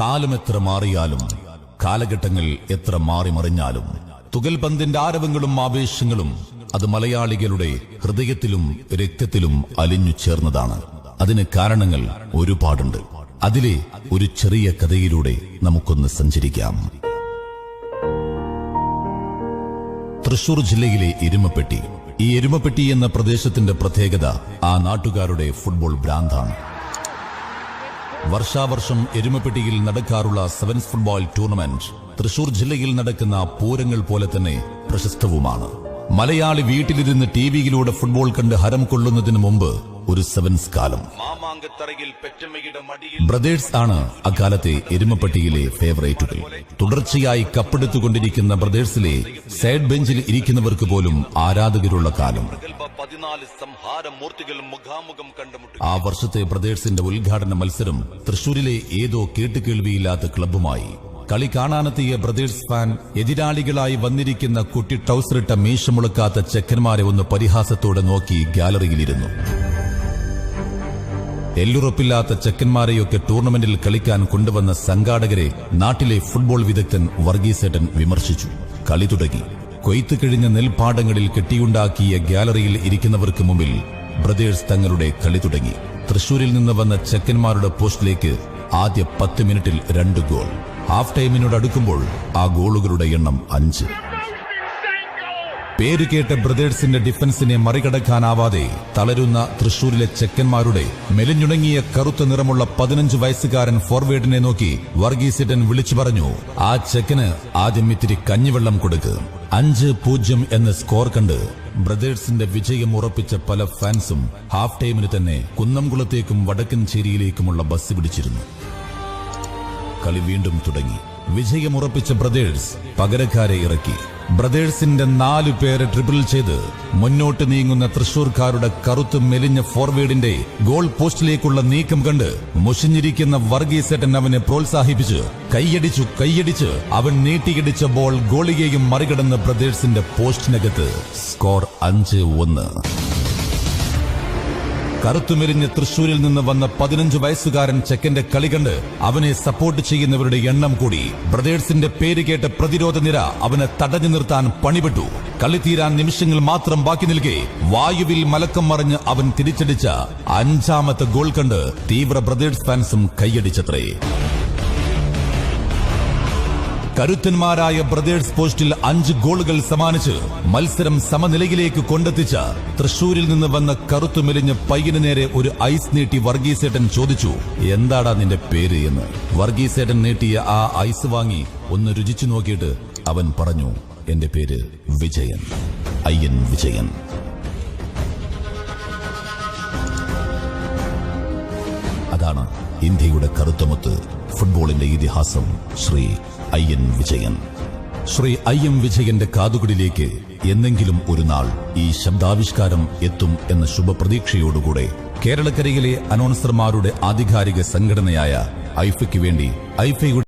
കാലം എത്ര മാറിയാലും കാലഘട്ടങ്ങൾ എത്ര മാറിമറിഞ്ഞാലും തുകൽപന്തിന്റെ ആരവങ്ങളും ആവേശങ്ങളും അത് മലയാളികളുടെ ഹൃദയത്തിലും രക്തത്തിലും അലിഞ്ഞു ചേർന്നതാണ്. അതിന് കാരണങ്ങൾ ഒരുപാടുണ്ട്. അതിലെ ഒരു ചെറിയ കഥയിലൂടെ നമുക്കൊന്ന് സഞ്ചരിക്കാം. തൃശൂർ ജില്ലയിലെ എരുമപ്പെട്ടി. ഈ എരുമപ്പെട്ടി എന്ന പ്രദേശത്തിന്റെ പ്രത്യേകത ആ നാട്ടുകാരുടെ ഫുട്ബോൾ ഭ്രാന്താണ്. വർഷാവർഷം എരുമപ്പെട്ടിയിൽ നടക്കാറുള്ള സെവൻസ് ഫുട്ബോൾ ടൂർണമെന്റ് തൃശൂർ ജില്ലയിൽ നടക്കുന്ന പൂരങ്ങൾ പോലെ തന്നെ പ്രശസ്തവുമാണ്. മലയാളി വീട്ടിലിരുന്ന് ടിവിയിലൂടെ ഫുട്ബോൾ കണ്ട് ഹരം കൊള്ളുന്നതിന് മുമ്പ് ഒരു സെവൻസ് കാലം. ബ്രദേഴ്സ് ആണ് അക്കാലത്തെ എരുമപ്പെട്ടിയിലെ ഫേവറേറ്റുകൾ. തുടർച്ചയായി കപ്പെടുത്തുകൊണ്ടിരിക്കുന്ന ബ്രദേഴ്സിലെ സൈഡ് ബെഞ്ചിൽ ഇരിക്കുന്നവർക്ക് പോലും ആരാധകരുള്ള കാലം. ആ വർഷത്തെ ബ്രദേഴ്സിന്റെ ഉദ്ഘാടന മത്സരം തൃശൂരിലെ ഏതോ കേട്ടുകേൾവിയില്ലാത്ത ക്ലബ്ബുമായി. കളി കാണാനെത്തിയ ബ്രദേഴ്സ് ഫാൻ എതിരാളികളായി വന്നിരിക്കുന്ന കുട്ടി ട്രൗസറിട്ട മീശമുളക്കാത്ത ചെക്കന്മാരെ ഒന്ന് പരിഹാസത്തോടെ നോക്കി ഗാലറിയിലിരുന്നു. എല്ലുറപ്പില്ലാത്ത ചെക്കന്മാരെയൊക്കെ ടൂർണമെന്റിൽ കളിക്കാൻ കൊണ്ടുവന്ന സംഘാടകരെ നാട്ടിലെ ഫുട്ബോൾ വിദഗ്ധൻ വർഗീസേട്ടൻ വിമർശിച്ചു. കളി തുടങ്ങി. കൊയ്ത്തു കഴിഞ്ഞ നെൽപ്പാടങ്ങളിൽ കെട്ടിയുണ്ടാക്കിയ ഗാലറിയിൽ ഇരിക്കുന്നവർക്ക് മുമ്പിൽ ബ്രദേഴ്സ് തങ്ങളുടെ കളി തുടങ്ങി. തൃശൂരിൽ നിന്ന് വന്ന ചെക്കന്മാരുടെ പോസ്റ്റിലേക്ക് ആദ്യ 10 മിനിറ്റിൽ 2 ഗോൾ. ഹാഫ് ടൈമിനോടടുക്കുമ്പോൾ ആ ഗോളുകളുടെ എണ്ണം 5. പേരുകേട്ട ബ്രദേഴ്സിന്റെ ഡിഫൻസിനെ മറികടക്കാനാവാതെ തളരുന്ന തൃശൂരിലെ ചെക്കന്മാരുടെ മെലിഞ്ഞുണങ്ങിയ കറുത്ത നിറമുള്ള 15 വയസ്സുകാരൻ ഫോർവേഡിനെ നോക്കി വർഗീസേട്ടൻ വിളിച്ചു പറഞ്ഞു, ആ ചെക്കന് ആദ്യം ഇത്തിരി കഞ്ഞിവെള്ളം കൊടുക്ക്. 5-0 എന്ന സ്കോർ കണ്ട് ബ്രദേഴ്സിന്റെ വിജയം ഉറപ്പിച്ച പല ഫാൻസും ഹാഫ് ടൈമിന് തന്നെ കുന്നംകുളത്തേക്കും വടക്കൻചേരിയിലേക്കുമുള്ള ബസ് പിടിച്ചിരുന്നു. കളി വീണ്ടും തുടങ്ങി. വിജയമുറപ്പിച്ച ബ്രദേഴ്സ് പകരക്കാരെ ഇറക്കി. ബ്രദേഴ്സിന്റെ 4 പേരെ ട്രിപ്പിൾ ചെയ്ത് മുന്നോട്ട് നീങ്ങുന്ന തൃശൂർക്കാരുടെ കറുത്ത് മെലിഞ്ഞ ഫോർവേഡിന്റെ ഗോൾ പോസ്റ്റിലേക്കുള്ള നീക്കം കണ്ട് മുഷിഞ്ഞിരിക്കുന്ന വർഗീസേട്ടൻ അവനെ പ്രോത്സാഹിപ്പിച്ച് കൈയടിച്ച് അവൻ നീട്ടിയിടിച്ച ബോൾ ഗോളിയെയും മറികടന്ന് ബ്രദേഴ്സിന്റെ പോസ്റ്റിനകത്ത്. സ്കോർ 5-1. കറുത്തുമെലിഞ്ഞ തൃശൂരിൽ നിന്ന് വന്ന 15 വയസ്സുകാരൻ ചെക്കന്റെ കളി കണ്ട് അവനെ സപ്പോർട്ട് ചെയ്യുന്നവരുടെ എണ്ണം കൂടി. ബ്രദേഴ്സിന്റെ പേര് കേട്ട പ്രതിരോധ നിര അവനെ തടഞ്ഞു നിർത്താൻ പണിപ്പെട്ടു. കളി തീരാൻ നിമിഷങ്ങൾ മാത്രം ബാക്കി നിൽക്കെ വായുവിൽ മലക്കം മറിഞ്ഞ് അവൻ തിരിച്ചടിച്ച 5ാമത്തെ ഗോൾ കണ്ട് തീവ്ര ബ്രദേഴ്സ് ഫാൻസും കൈയടിച്ചത്രേ. കരുത്തന്മാരായ ബ്രദേഴ്സ് പോസ്റ്റിൽ 5 ഗോളുകൾ സമ്മാനിച്ച് മത്സരം സമനിലയിലേക്ക് കൊണ്ടെത്തിച്ച തൃശൂരിൽ നിന്ന് വന്ന കറുത്തുമെലിഞ്ഞ പയ്യന് നേരെ ഒരു ഐസ് നീട്ടി വർഗീസേട്ടൻ ചോദിച്ചു, എന്താടാ നിന്റെ പേര് എന്ന്. വർഗീസേട്ടൻ നീട്ടിയ ആ ഐസ് വാങ്ങി ഒന്ന് രുചിച്ചു നോക്കിയിട്ട് അവൻ പറഞ്ഞു, എന്റെ പേര് വിജയൻ, അയ്യൻ വിജയൻ. അതാണ് ഇന്ത്യയുടെ കറുത്തമുത്ത്, ഫുട്ബോളിന്റെ ഇതിഹാസം ശ്രീ അയ്യൻ വിജയൻ. ശ്രീ അയ്യൻ വിജയന്റെ കാതുകളിലേക്ക് എന്നെങ്കിലും ഒരു നാൾ ഈ ശബ്ദാവിഷ്കാരം എത്തും എന്ന ശുഭപ്രതീക്ഷയോടുകൂടെ കേരളക്കരയിലെ അനൗൺസർമാരുടെ ആധികാരിക സംഘടനയായ ഐഫയ്ക്ക് വേണ്ടി ഐഫയുടെ